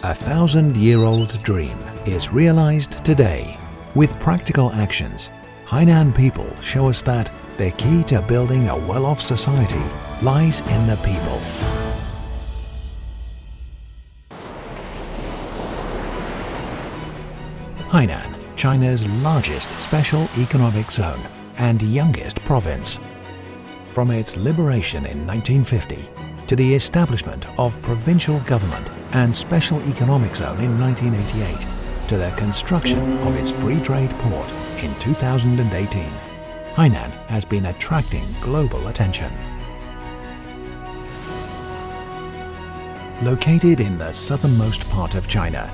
A 1,000-year-old dream is realized today. With practical actions, Hainan people show us that the key to building a well-off society lies in the people. Hainan, China's largest special economic zone and youngest province. From its liberation in 1950 to the establishment of provincial government and special economic zone in 1988 to the construction of its free trade port in 2018, Hainan has been attracting global attention. Located in the southernmost part of China,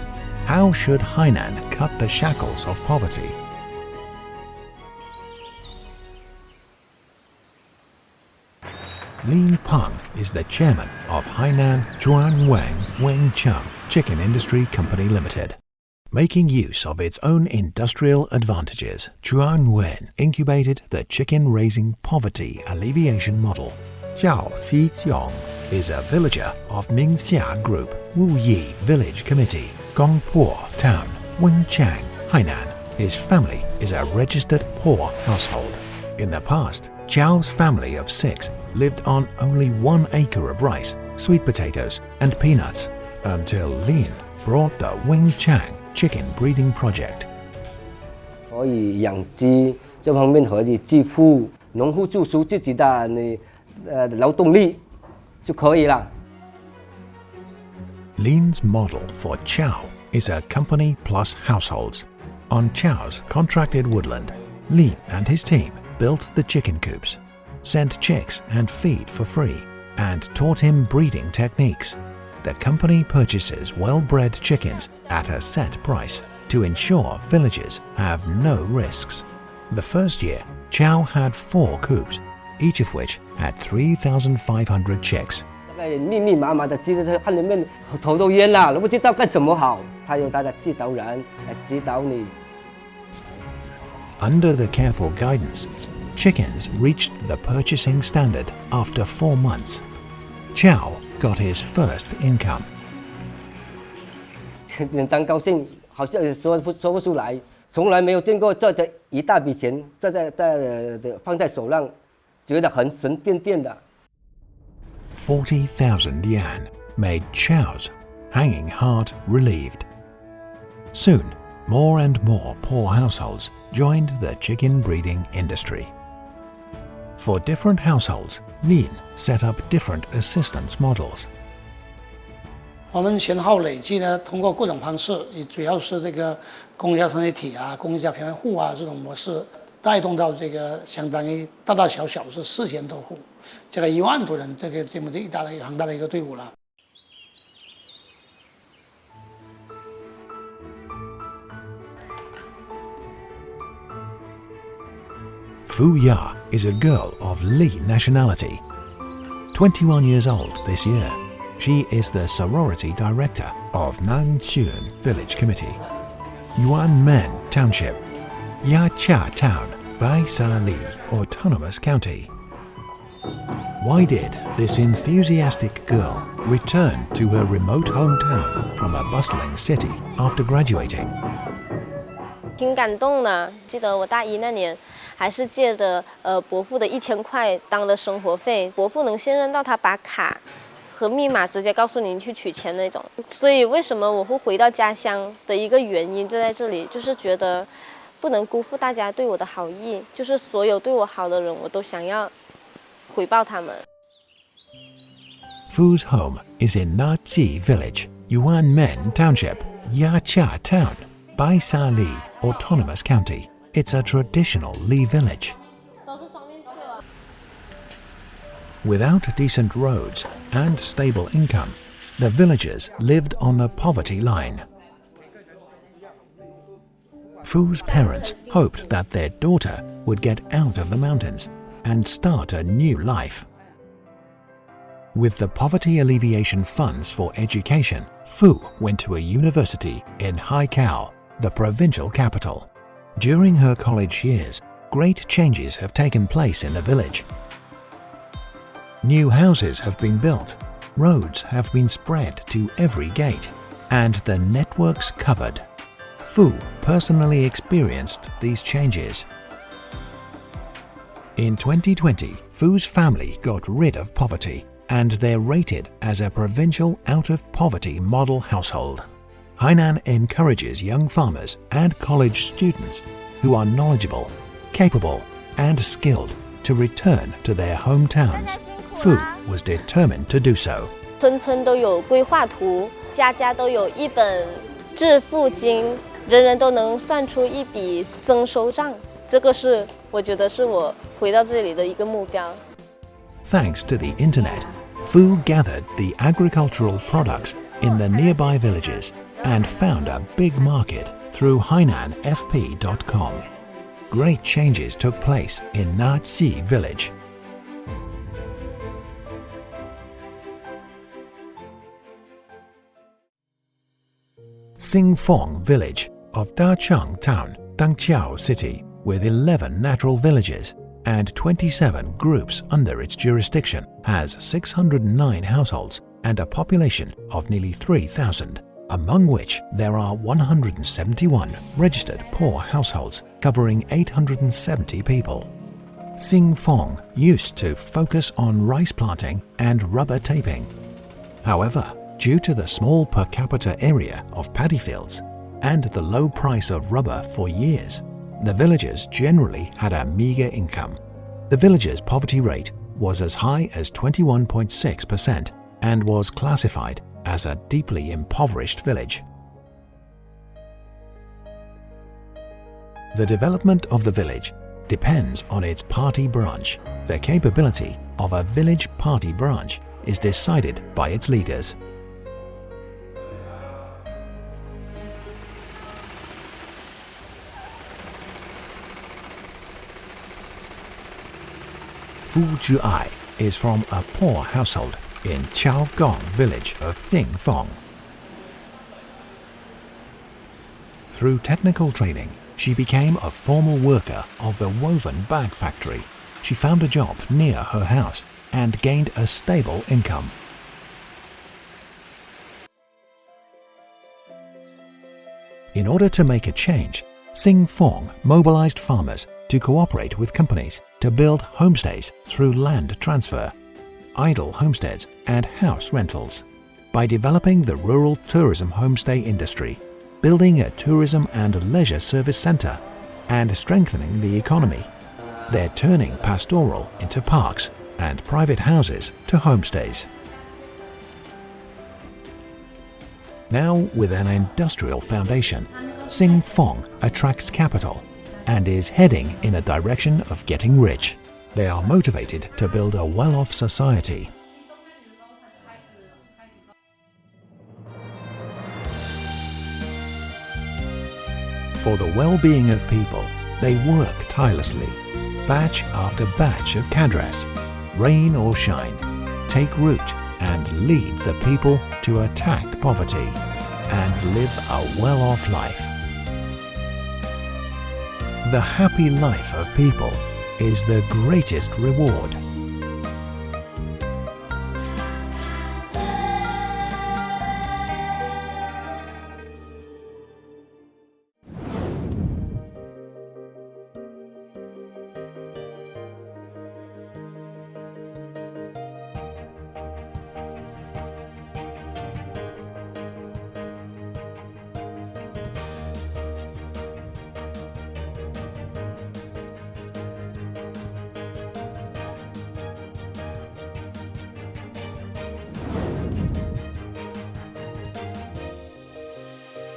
how should Hainan cut the shackles of poverty? Lin Peng is the chairman of Hainan Zhuanwang Wencheng Chicken Industry Company Limited. Making use of its own industrial advantages, Zhuanwen incubated the chicken-raising poverty alleviation model. Jiao Xijiong is a villager of Ningxia Group Wuyi Village Committee, Gongpo Town, Wenchang, Hainan. His family is a registered poor household. In the past, Jiao's family of 6 lived on only 1 acre of rice, sweet potatoes, and peanuts, until Lin brought the Wenchang chicken breeding project. 可以养鸡，这方面可以致富，农户做出自己的劳动力就可以了。Lin's model for Chao is a company plus households. On Chao's contracted woodland, Lin and his team built the chicken coops, sent chicks and feed for free, and taught him breeding techniques. The company purchases well-bred chickens at a set price to ensure villagers have no risks. The first year, Chao had 4 coops, each of which had 3,500 chicks. 密密麻麻的鸡在汉里面头都晕了，都不知道该怎么好。他有他的指导人来指导你。Under the careful guidance, chickens reached the purchasing standard after 4 months. Chao got his first income. 简单高兴，好像说不出来，从来没有见过这一大笔钱放在手上，觉得很神殿殿的。40,000 yuan made Chao's hanging heart relieved. Soon, more and more poor households joined the chicken breeding industry. For different households, Lin set up different assistance models. 我们先后累计呢，通过各种方式，主要是这个公家团体啊、公家平衡户啊这种模式，带动到这个相当于大大小小是4000多户，这个1万多人，这么庞大的一个队伍了。Fu Ya is a girl of Li nationality. 21 years old this year, she is the sorority director of Nanxun Village Committee, Yuanmen Township, Yaqia Town, Baisa Li Autonomous County. Why did this enthusiastic girl return to her remote hometown from a bustling city after graduating? 挺感动的，记得我大1那年，还是借着伯父的1000块当了生活费，伯父能信任到他把卡和密码直接告诉您去取钱那种。所以为什么我会回到家乡的一个原因就在这里，就是觉得不能辜负大家对我的好意，就是所有对我好的人，我都想要回报他们。Fu's home is in Naji Village, Yuanmen Township, Yaqia Town, Baisa Li Autonomous County. It's a traditional Li village. Without decent roads and stable income, the villagers lived on the poverty line. Fu's parents hoped that their daughter would get out of the mountains and start a new life. With the poverty alleviation funds for education, Fu went to a university in Haikou, the provincial capital. During her college years, great changes have taken place in the village. New houses have been built, roads have been spread to every gate, and the networks covered. Fu personally experienced these changes. In 2020, Fu's family got rid of poverty, and they're rated as a provincial out-of-poverty model household. Hainan encourages young farmers and college students who are knowledgeable, capable, and skilled to return to their hometowns. Fu was determined to do so. 村村都有规划图，家家都有一本致富经，人人都能算出一笔增收账。这个是我觉得是我回到这里的一个目标。Thanks to the internet, Fu gathered the agricultural products in the nearby villages and found a big market through HainanFP.com. Great changes took place in Naxi village. Xingfeng village of Dacheng town, Dangqiao city, with 11 natural villages and 27 groups under its jurisdiction, has 609 households and a population of nearly 3,000, among which there are 171 registered poor households covering 870 people. Xingfeng used to focus on rice planting and rubber taping. However, due to the small per capita area of paddy fields and the low price of rubber for years, the villagers generally had a meager income. The villagers' poverty rate was as high as 21.6% and was classified as a deeply impoverished village. The development of the village depends on its party branch. The capability of a village party branch is decided by its leaders. Fu Zhuai is from a poor household in Qiaogong village of Xingfeng. Through technical training, she became a formal worker of the woven bag factory. She found a job near her house and gained a stable income. In order to make a change, Xingfeng mobilized farmers to cooperate with companies to build homestays through land transfer, idle homesteads and house rentals. By developing the rural tourism homestay industry, building a tourism and leisure service center, and strengthening the economy, they're turning pastoral into parks and private houses to homestays. Now, with an industrial foundation, Xingfeng attracts capital and is heading in a direction of getting rich. They are motivated to build a well-off society. For the well-being of people, they work tirelessly. Batch after batch of cadres, rain or shine, take root and lead the people to attack poverty and live a well-off life. The happy life of people is the greatest reward.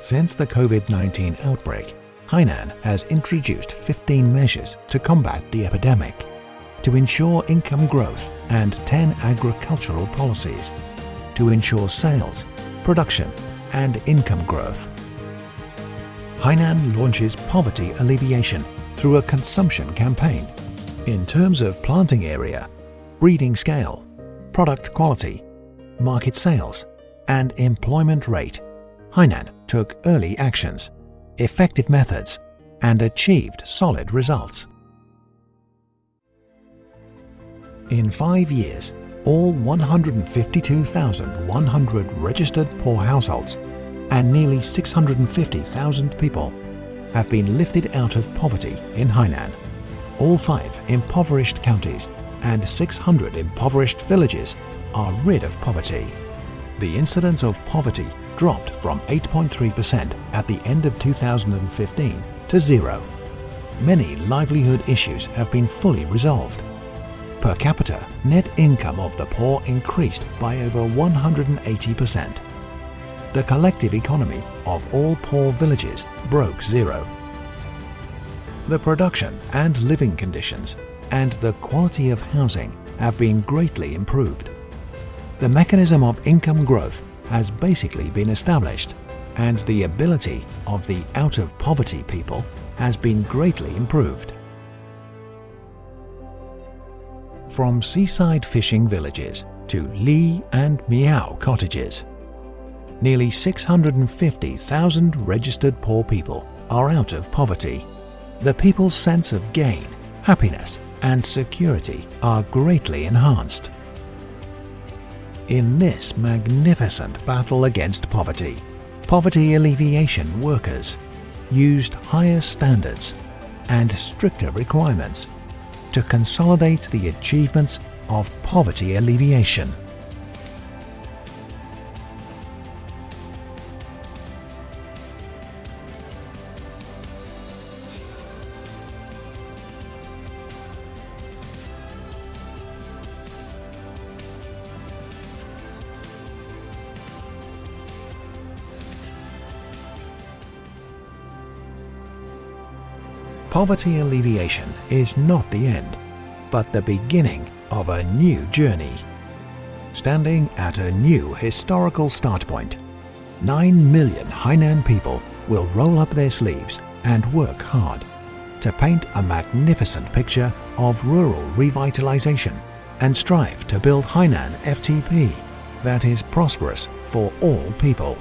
Since the COVID-19 outbreak, Hainan has introduced 15 measures to combat the epidemic, to ensure income growth, and 10 agricultural policies to ensure sales, production, and income growth. Hainan launches poverty alleviation through a consumption campaign. In terms of planting area, breeding scale, product quality, market sales, and employment rate, Hainan took early actions, effective methods, and achieved solid results. In 5 years, all 152,100 registered poor households and nearly 650,000 people have been lifted out of poverty in Hainan. All 5 impoverished counties and 600 impoverished villages are rid of poverty. The incidence of poverty dropped from 8.3% at the end of 2015 to 0. Many livelihood issues have been fully resolved. Per capita, net income of the poor increased by over 180%. The collective economy of all poor villages broke 0. The production and living conditions and the quality of housing have been greatly improved. The mechanism of income growth has basically been established, and the ability of the out-of-poverty people has been greatly improved. From seaside fishing villages to Li and Miao cottages, nearly 650,000 registered poor people are out of poverty. The people's sense of gain, happiness, and security are greatly enhanced. In this magnificent battle against poverty, poverty alleviation workers used higher standards and stricter requirements to consolidate the achievements of poverty alleviation. Poverty alleviation is not the end, but the beginning of a new journey. Standing at a new historical start point, 9 million Hainan people will roll up their sleeves and work hard to paint a magnificent picture of rural revitalization and strive to build Hainan FTP that is prosperous for all people.